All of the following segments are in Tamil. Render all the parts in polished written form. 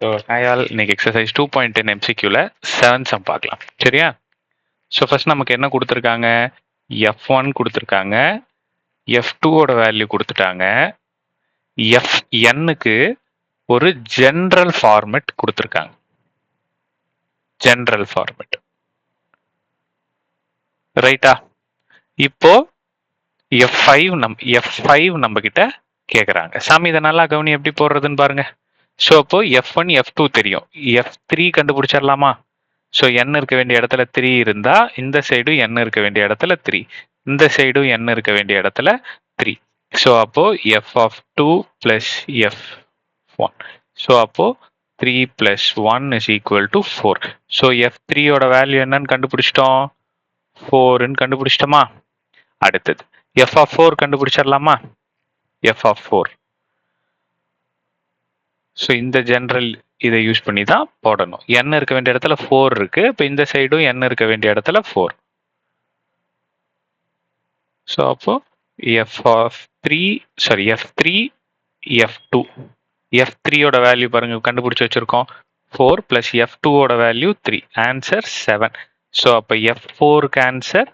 ஸோ ஹாய் ஆல், இன்னைக்கு எக்ஸசைஸ் 2.10 MCQல 7 சம் பார்க்கலாம். சரியா? ஸோ ஃபர்ஸ்ட் நமக்கு என்ன கொடுத்துருக்காங்க? F1 கொடுத்துருக்காங்க, F2ஓட வேல்யூ கொடுத்துட்டாங்க, Fnக்கு ஒரு ஜென்ரல் ஃபார்மெட் கொடுத்துருக்காங்க. ஜென்ரல் ஃபார்மெட் ரைட்டா? இப்போ F5 நம்ம கிட்ட கேக்குறாங்க. சாமி இதை நல்லா கவனி, எப்படி போடுறதுன்னு பாருங்க. ஸோ அப்போ F1 F2 தெரியும், F3 கண்டுபிடிச்சிடலாமா? ஸோ n இருக்க வேண்டிய இடத்துல 3 இருந்தா இந்த சைடும் n இருக்க வேண்டிய இடத்துல 3, இந்த சைடும் n இருக்க வேண்டிய இடத்துல 3. ஸோ அப்போ f of 2 plus f1. So அப்போ 3 plus 1 is equal to 4. So f3 ஓட வேல்யூ என்னன்னு கண்டுபிடிச்சிட்டோம், 4ன்னு கண்டுபிடிச்சிட்டோமா? அடுத்தது f of 4 கண்டுபிடிச்சிடலாமா? f of 4. So இந்த ஜென்ரல் இதை யூஸ் பண்ணி தான் போடணும். n இருக்க வேண்டிய இடத்துல 4 இருக்கு, இப்போ இந்த சைடும் n இருக்க வேண்டிய இடத்துல 4. ஸோ அப்போ f3 f2. f3ஓட வேல்யூ பாருங்க கண்டுபிடிச்சு வச்சிருக்கோம், 4 plus f2ஓட வேல்யூ 3. ஆன்சர் 7. ஸோ அப்போ f4க்கு ஆன்சர்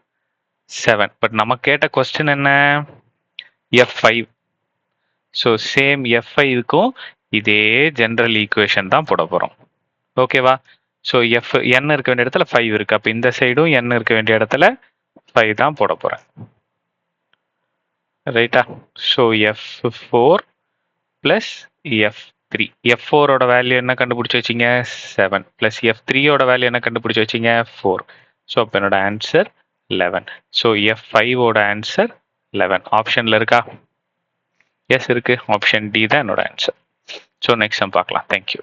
7. பட் நம்ம கேட்ட கொஸ்டின் என்ன? f5. ஸோ சேம் f5க்கும் இதே ஜென்ரல் ஈக்குவேஷன் தான் போட போறோம். ஓகேவா? ஸோ n இருக்க வேண்டிய இடத்துல 5 இருக்கு, அப்போ இந்த சைடும் n இருக்க வேண்டிய இடத்துல 5 தான் போட போறேன். ரைட்டா? So f4 plus f3. f4ஓட value என்ன கண்டுபிடிச்சு வச்சிங்க? 7 பிளஸ் f3ஓட வேல்யூ என்ன கண்டுபிடிச்சு வச்சிங்க? 4. ஸோ அப்போ என்னோட ஆன்சர் 11. So f5ஓட answer 11. ஆப்ஷன்ல இருக்கா? எஸ் இருக்கு, ஆப்ஷன் டி தான் என்னோட ஆன்சர். ஸோ நெக்ஸ்ட் சம் பார்க்கலாம். தேங்க்யூ.